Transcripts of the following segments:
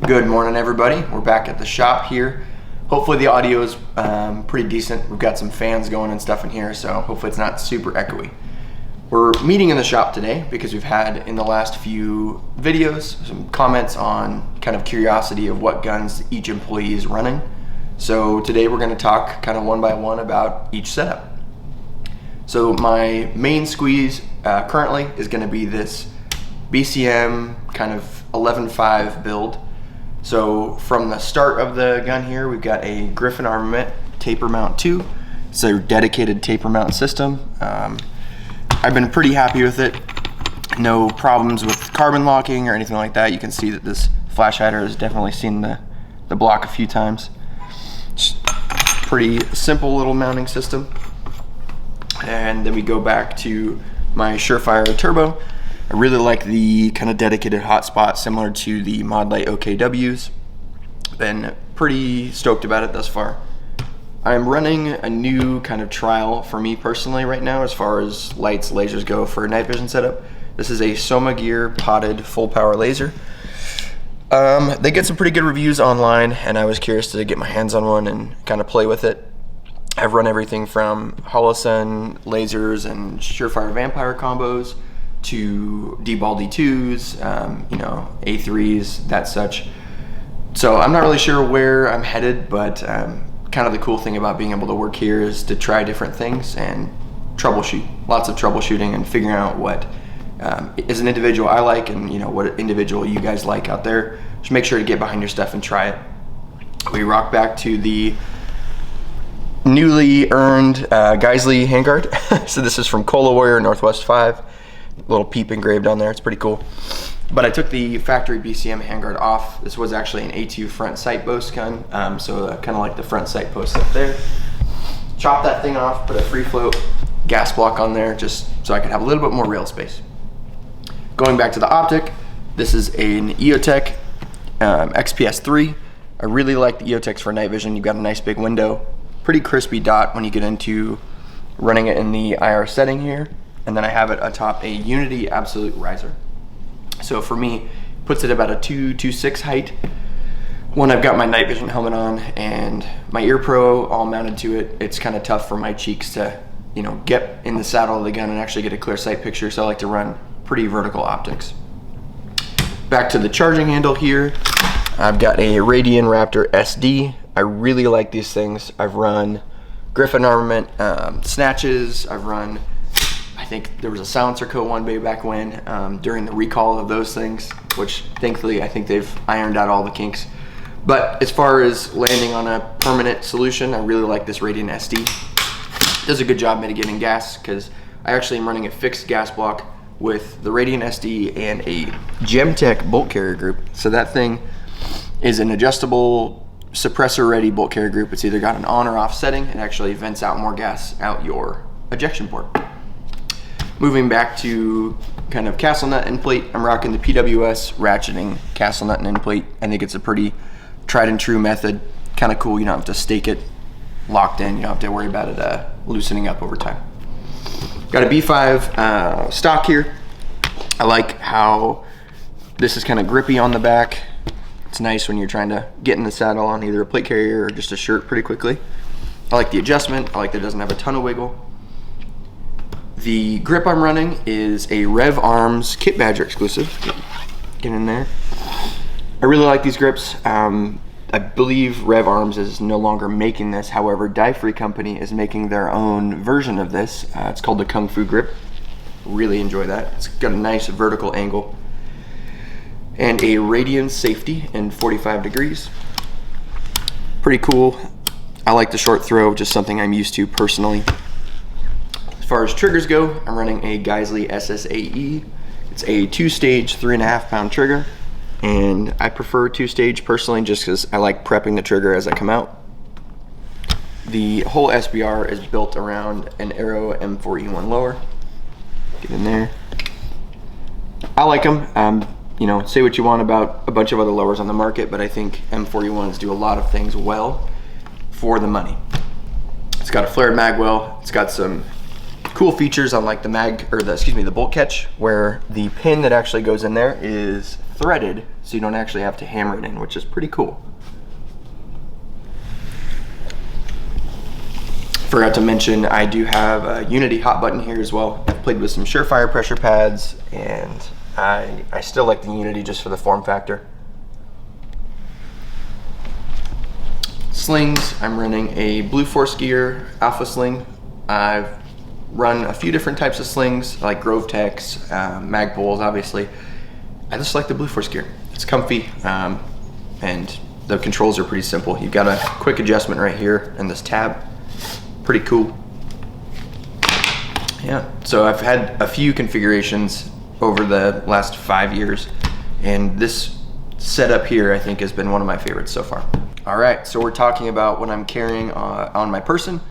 Good morning, everybody. We're back at the shop here. Hopefully the audio is pretty decent. We've got some fans going and stuff in here, so hopefully it's not super echoey. We're meeting in the shop today because we've had in the last few videos some comments on kind of curiosity of what guns each employee is running. So today we're going to talk kind of one by one about each setup. So my main squeeze currently is going to be this BCM kind of 11.5 build. So from the start of the gun here, we've got a Griffin Armament taper mount 2. It's a dedicated taper mount system. I've been pretty happy with it. No problems with carbon locking or anything like that. You can see that this flash hider has definitely seen the block a few times. It's pretty simple little mounting system. And then we go back to my Surefire Turbo. I really like the kind of dedicated hotspot similar to the Modlite OKWs. Been pretty stoked about it thus far. I'm running a new kind of trial for me personally right now as far as lights, lasers go for a night vision setup. This is a Soma Gear potted full power laser. They get some pretty good reviews online, and I was curious to get my hands on one and kind of play with it. I've run everything from Holosun lasers and Surefire Vampire combos to D-Ball D2s, A3s, that such. So I'm not really sure where I'm headed, but kind of the cool thing about being able to work here is to try different things and troubleshoot. Lots of troubleshooting and figuring out what as an individual I like, and what individual you guys like out there. Just make sure to get behind your stuff and try it. We rock back to the newly earned Geisley handguard. So this is from Cola Warrior Northwest 5. Little peep engraved on there. It's pretty cool. But I took the factory BCM handguard off. This was actually an A2 front sight post gun, so kind of like the front sight post up there. Chop that thing off, put a free float gas block on there just so I could have a little bit more rail space. Going back to the optic, this is an EOTech XPS3. I really like the EOTechs for night vision. You've got a nice big window, pretty crispy dot when you get into running it in the IR setting here. And then I have it atop a Unity Absolute riser. So for me, puts it about a 2.26 height. When I've got my night vision helmet on and my ear pro all mounted to it, it's kind of tough for my cheeks to, get in the saddle of the gun and actually get a clear sight picture. So I like to run pretty vertical optics. Back to the charging handle here. I've got a Radian Raptor SD. I really like these things. I've run Griffin Armament snatches. I've run, I think there was a Silencer Co. one way back when, during the recall of those things, which thankfully I think they've ironed out all the kinks. But as far as landing on a permanent solution, I really like this Radian SD. Does a good job mitigating gas because I actually am running a fixed gas block with the Radian SD and a Gemtech bolt carrier group. So that thing is an adjustable suppressor ready bolt carrier group. It's either got an on or off setting. It actually vents out more gas out your ejection port. Moving back to kind of castle nut end plate, I'm rocking the PWS ratcheting castle nut and end plate. I think it's a pretty tried and true method. Kind of cool. You don't have to stake it locked in. You don't have to worry about it loosening up over time. Got a B5 stock here. I like how this is kind of grippy on the back. It's nice when you're trying to get in the saddle on either a plate carrier or just a shirt pretty quickly. I like the adjustment. I like that it doesn't have a ton of wiggle. The grip I'm running is a Rev Arms Kit Badger exclusive. Get in there. I really like these grips. I believe Rev Arms is no longer making this. However, Die Free Company is making their own version of this. It's called the Kung Fu Grip. Really enjoy that. It's got a nice vertical angle. And a Radian safety in 45 degrees. Pretty cool. I like the short throw, just something I'm used to personally. As far as triggers go, I'm running a Geisley SSAE. It's a 2-stage, 3.5 pound trigger. And I prefer 2-stage personally just because I like prepping the trigger as I come out. The whole SBR is built around an Aero M4E1 lower. Get in there. I like them. Say what you want about a bunch of other lowers on the market, but I think M4E1s do a lot of things well for the money. It's got a flared mag well. It's got some cool features on like the bolt catch, where the pin that actually goes in there is threaded, so you don't actually have to hammer it in, which is pretty cool. Forgot to mention, I do have a Unity hot button here as well. I've played with some Surefire pressure pads, and I still like the Unity just for the form factor. Slings, I'm running a Blue Force Gear Alpha Sling. I've run a few different types of slings, like Grove Techs, Magpols, obviously. I just like the Blue Force Gear. It's comfy, and the controls are pretty simple. You've got a quick adjustment right here in this tab. Pretty cool. Yeah, so I've had a few configurations over the last 5 years, and this setup here I think has been one of my favorites so far. All right, so we're talking about what I'm carrying on my person.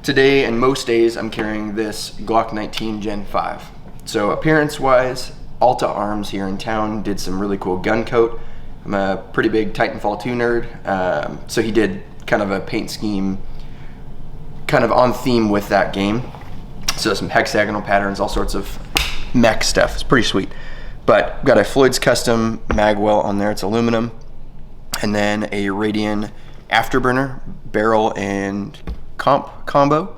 Today and most days I'm carrying this Glock 19 Gen 5. So appearance-wise, Alta Arms here in town did some really cool gun coat. I'm a pretty big Titanfall 2 nerd, so he did kind of a paint scheme kind of on theme with that game. So some hexagonal patterns, all sorts of mech stuff. It's pretty sweet. But got a Floyd's Custom magwell on there. It's aluminum. And then a Radian afterburner barrel and combo.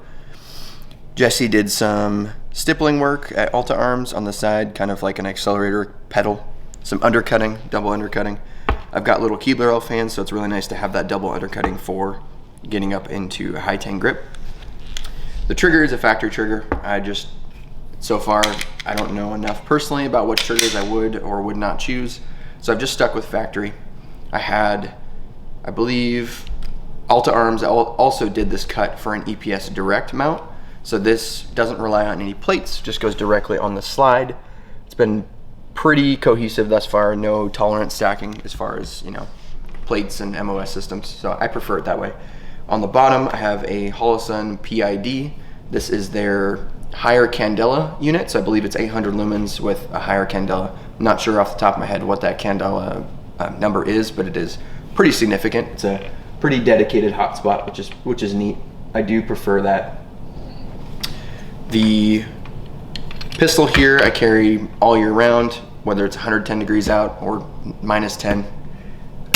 Jesse did some stippling work at Alta Arms on the side, kind of like an accelerator pedal. Some undercutting, double undercutting. I've got little Keebler elf hands, so it's really nice to have that double undercutting for getting up into a high 10 grip. The trigger is a factory trigger. So far, I don't know enough personally about what triggers I would or would not choose. So I've just stuck with factory. I believe Alta Arms also did this cut for an EPS direct mount. So this doesn't rely on any plates, just goes directly on the slide. It's been pretty cohesive thus far, no tolerance stacking as far as, plates and MOS systems. So I prefer it that way. On the bottom, I have a Holosun PID. This is their higher candela unit, so I believe it's 800 lumens with a higher candela. I'm not sure off the top of my head what that candela number is, but it is pretty significant. It's a pretty dedicated hotspot, which is neat. I do prefer that. The pistol here I carry all year round, whether it's 110 degrees out or minus 10.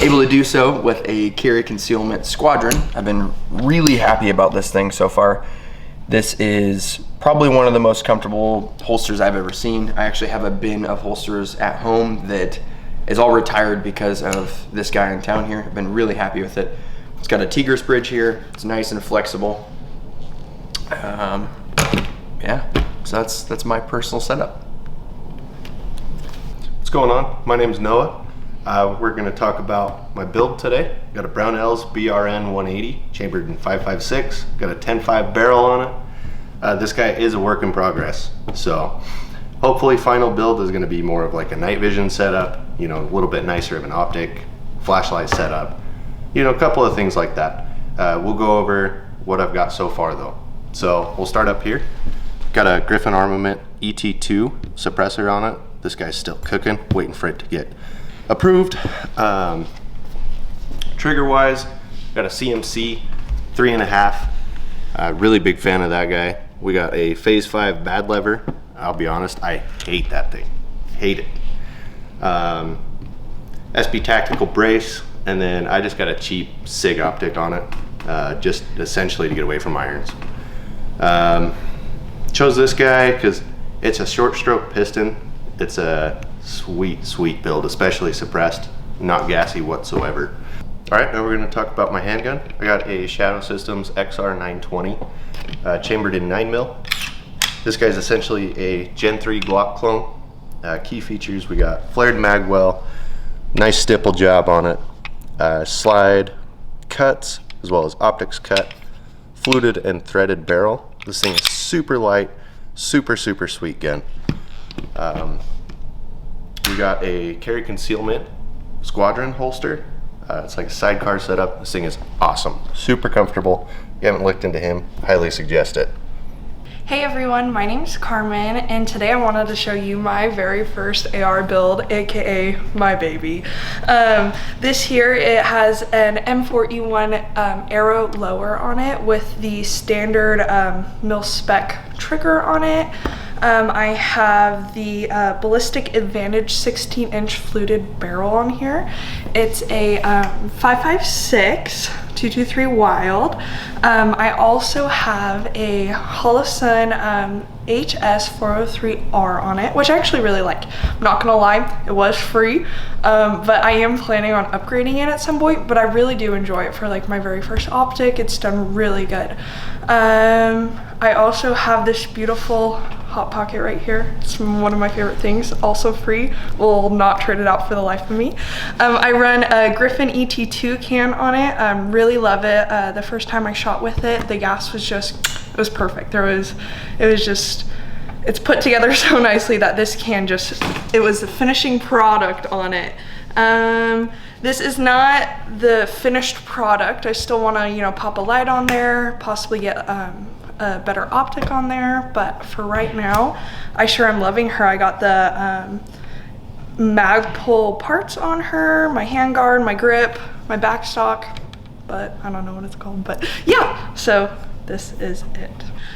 Able to do so with a carry concealment squadron. I've been really happy about this thing so far. This is probably one of the most comfortable holsters I've ever seen. I actually have a bin of holsters at home that is all retired because of this guy in town here. I've been really happy with it. It's got a Tigris bridge here. It's nice and flexible. Yeah, so that's my personal setup. What's going on? My name's Noah. We're going to talk about my build today. Got a Brownells BRN 180, chambered in 5.56. Got a 10.5 barrel on it. This guy is a work in progress, so hopefully final build is going to be more of like a night vision setup, a little bit nicer of an optic, flashlight setup, a couple of things like that. We'll go over what I've got so far though. So we'll start up here. Got a Griffin Armament ET2 suppressor on it. This guy's still cooking, waiting for it to get approved. Trigger wise, got a CMC 3.5. Really big fan of that guy. We got a Phase 5 bad lever. I'll be honest, I hate that thing. Hate it. SB Tactical brace, and then I just got a cheap SIG optic on it, just essentially to get away from irons. Chose this guy because it's a short stroke piston. It's a sweet build, especially suppressed, not gassy whatsoever. All right, now we're going to talk about my handgun. I got a Shadow Systems XR920, chambered in 9mm. This guy's essentially a Gen 3 Glock clone. Key features, we got flared magwell, nice stipple job on it, slide cuts, as well as optics cut, fluted and threaded barrel. This thing is super light, super sweet gun. We got a carry concealment squadron holster. It's like a sidecar setup. This thing is awesome, super comfortable. If you haven't looked into him, highly suggest it. Hey everyone, my name's Carmen, and today I wanted to show you my very first AR build, aka my baby. This here, it has an M4E1 arrow lower on it with the standard mil-spec trigger on it. I have the Ballistic Advantage 16-inch fluted barrel on here. It's a 5.56 223 Wild. I also have a Holosun HS403R on it, which I actually really like. I'm not gonna lie, it was free, but I am planning on upgrading it at some point, but I really do enjoy it for like my very first optic. It's done really good. I also have this beautiful Hot Pocket right here. It's one of my favorite things, also free. Will not trade it out for the life of me. I run a Griffin ET2 can on it. Really love it. The first time I shot with it, the gas was just, it was perfect. It's put together so nicely that this can just, it was the finishing product on it. This is not the finished product. I still want to, you know, pop a light on there, possibly get a better optic on there, but for right now, I sure am loving her. I got the Magpul parts on her, my handguard, my grip, my backstock, but I don't know what it's called, but yeah, so this is it.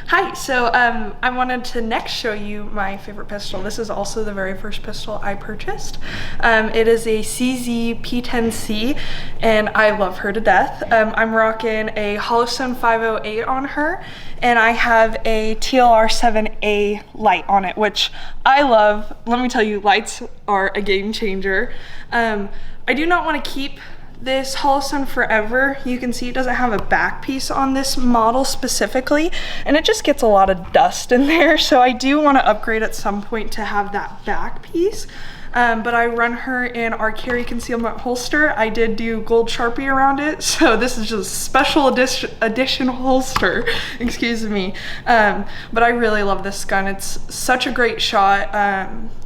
Hi, so I wanted to next show you my favorite pistol. This is also the very first pistol I purchased. It is a CZ P10C, and I love her to death. I'm rocking a Holosun 508 on her, and I have a TLR 7A light on it, which I love. Let me tell you, lights are a game changer. I do not want to keep this Holosun forever. You can see it doesn't have a back piece on this model specifically, and it just gets a lot of dust in there, so I do want to upgrade at some point to have that back piece. But I run her in our carry concealment holster. I did do gold Sharpie around it, so this is just special edition holster, excuse me. But I really love this gun. It's such a great shot.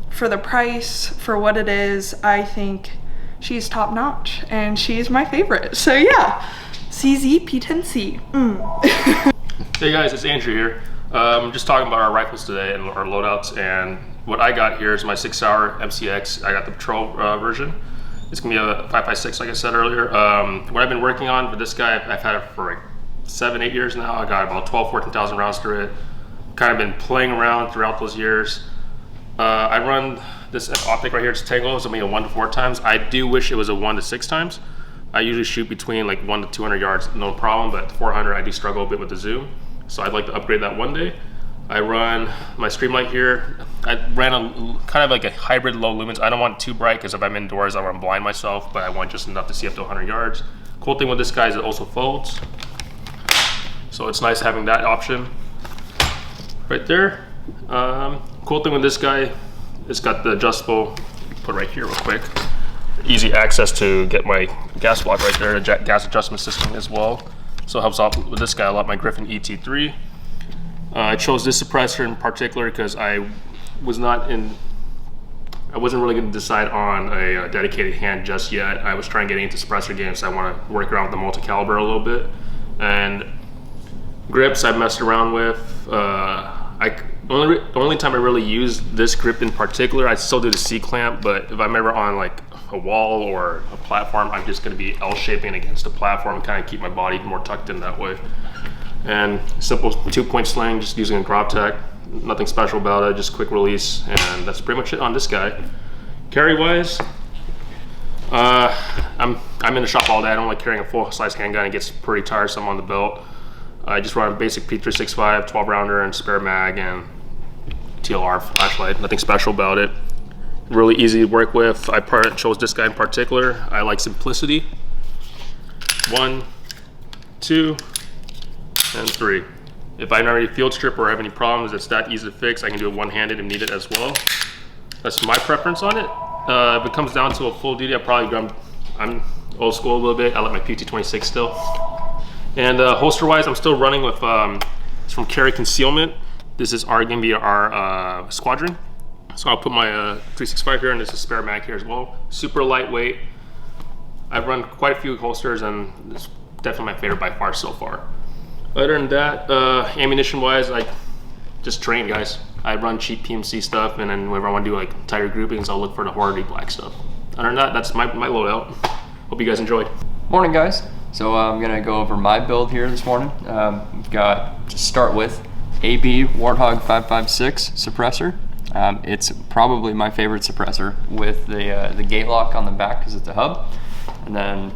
For the price, for what it is, I think she's top notch, and she's my favorite. So yeah, CZ P10C. Hey guys, it's Andrew here. Just talking about our rifles today and our loadouts, and what I got here is my 6-hour MCX. I got the patrol version. It's gonna be a 5.56, like I said earlier. What I've been working on with this guy, I've had it for like 7-8 years now. I got about 14,000 rounds through it. Kind of been playing around throughout those years. I run this optic right here. It's Tango. It's only a 1 to 4 times. I do wish it was a 1 to 6 times. I usually shoot between like 1 to 200 yards, no problem, but 400 I do struggle a bit with the zoom. So I'd like to upgrade that one day. I run my Streamlight here. I ran a kind of like a hybrid low lumens. I don't want it too bright because if I'm indoors I want to blind myself, but I want just enough to see up to 100 yards. Cool thing with this guy is it also folds. So it's nice having that option right there. Cool thing with this guy, it's got the adjustable, put right here real quick. Easy access to get my gas block right there, the gas adjustment system as well. So it helps out with this guy a lot, my Griffin ET3. I chose this suppressor in particular because I wasn't really going to decide on a dedicated hand just yet. I was trying to get into suppressor games, so I want to work around with the multi-caliber a little bit. And grips I messed around with. The only time I really use this grip in particular, I still do the C-clamp, but if I'm ever on like a wall or a platform, I'm just going to be L-shaping against a platform, kind of keep my body more tucked in that way. And simple 2-point sling, just using a crop tack. Nothing special about it, just quick release, and that's pretty much it on this guy. Carry-wise, I'm in the shop all day. I don't like carrying a full-size handgun. It gets pretty tiresome on the belt. I just run a basic P365 12 rounder and spare mag and TLR flashlight. Nothing special about it. Really easy to work with. I chose this guy in particular. I like simplicity. 1, 2, and 3. If I already field strip or have any problems, it's that easy to fix. I can do it one-handed if needed as well. That's my preference on it. If it comes down to a full duty, I'm old school a little bit. I like my PT26 still. And holster-wise, I'm still running with, it's from Carry Concealment. This is going to be our Squadron. So I'll put my 365 here, and this is spare mag here as well. Super lightweight. I've run quite a few holsters, and it's definitely my favorite by far so far. Other than that, ammunition-wise, I just train, guys. I run cheap PMC stuff, and then whenever I want to do like tighter groupings, I'll look for the hardy black stuff. Other than that, that's my loadout. Hope you guys enjoyed. Morning, guys. So I'm gonna go over my build here this morning. We've got, to start with, AB Warthog 556 suppressor. It's probably my favorite suppressor with the gate lock on the back because it's a hub. And then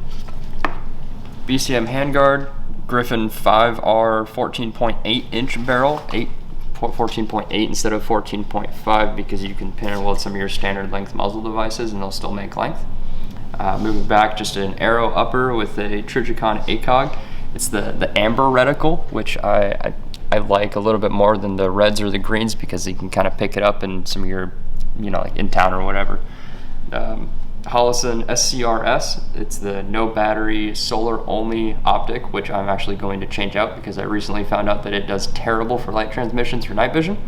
BCM handguard, Griffin 5R 14.8 inch barrel, 14.8 instead of 14.5 because you can pin and weld some of your standard length muzzle devices and they'll still make length. Moving back, just an arrow upper with a Trijicon ACOG. It's the amber reticle, which I like a little bit more than the reds or the greens because you can kind of pick it up in some of your, like in town or whatever. Holosun SCRS, it's the no battery solar only optic, which I'm actually going to change out because I recently found out that it does terrible for light transmission through night vision.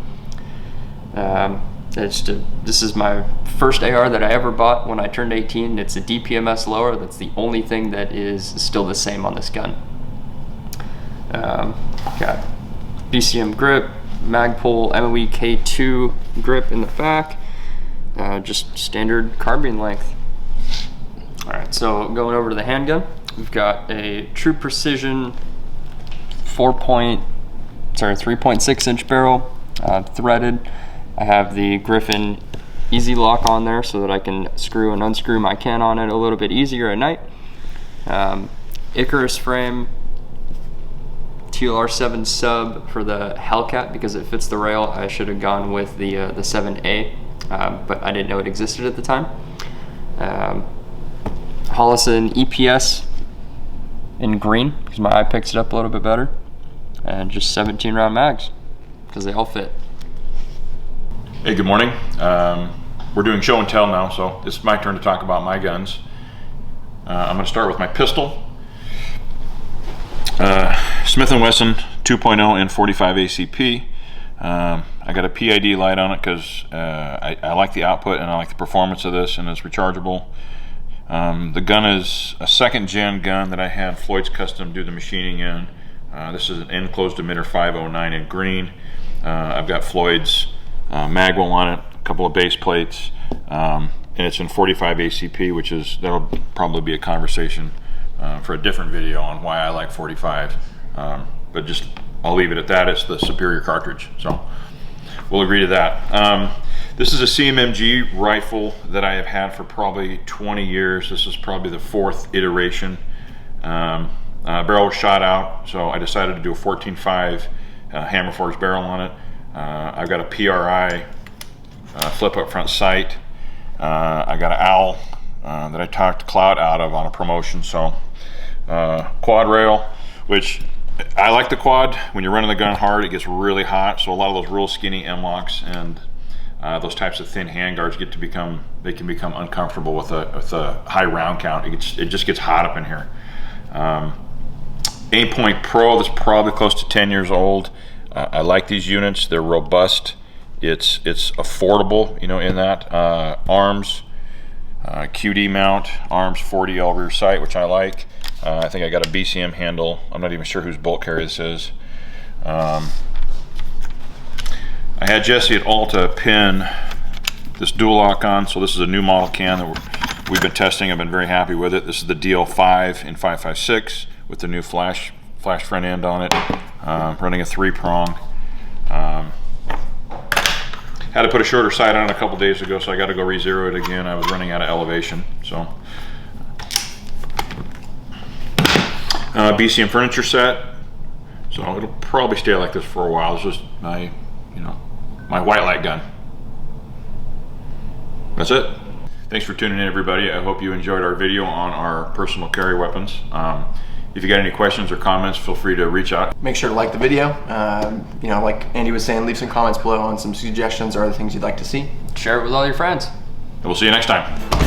This is my first AR that I ever bought when I turned 18. It's a DPMS lower. That's the only thing that is still the same on this gun. Got BCM grip, Magpul MOE K2 grip in the back, just standard carbine length. All right, so going over to the handgun, we've got a True Precision 3.6 inch barrel, threaded. I have the Griffin Easy Lock on there so that I can screw and unscrew my can on it a little bit easier at night. Icarus frame, TLR7 sub for the Hellcat because it fits the rail. I should have gone with the 7A, but I didn't know it existed at the time. Holosun EPS in green because my eye picks it up a little bit better, and just 17 round mags because they all fit. Hey, good morning. We're doing show and tell now, so it's my turn to talk about my guns. I'm going to start with my pistol. Smith & Wesson 2.0 and 45 ACP. I got a PID light on it because I like the output and I like the performance of this, and it's rechargeable. The gun is a second gen gun that I had Floyd's Custom do the machining in. This is an enclosed emitter 509 in green. I've got Floyd's magwell on it, a couple of base plates, and it's in 45 ACP, which is, that'll probably be a conversation for a different video on why I like 45, but just I'll leave it at that. It's the superior cartridge, so we'll agree to that. This is a CMMG rifle that I have had for probably 20 years. This is probably the fourth iteration. Barrel was shot out, so I decided to do a 14.5 hammer forged barrel on it. I've got a PRI flip up front sight. I got an owl that I talked Cloud out of on a promotion. So quad rail, which I like the quad. When you're running the gun hard, it gets really hot. So a lot of those real skinny M-locks and those types of thin handguards can become uncomfortable with a high round count. It just gets hot up in here. Aimpoint Pro, that's probably close to 10 years old. I like these units. They're robust. It's affordable, in that. Arms, QD mount, arms 40L rear sight, which I like. I think I got a BCM handle. I'm not even sure whose bolt carrier this is. I had Jesse at Alta pin this dual lock on, so this is a new model can that we've been testing. I've been very happy with it. This is the DL5 in 5.56 with the new flash front end on it, running a 3-prong. Had to put a shorter sight on it a couple days ago, so I got to go re-zero it again. I was running out of elevation, so. BCM furniture set, so it'll probably stay like this for a while. It's just my, my white light gun. That's it. Thanks for tuning in, everybody. I hope you enjoyed our video on our personal carry weapons. If you got any questions or comments, feel free to reach out. Make sure to like the video. Like Andy was saying, leave some comments below on some suggestions or other things you'd like to see. Share it with all your friends. And we'll see you next time.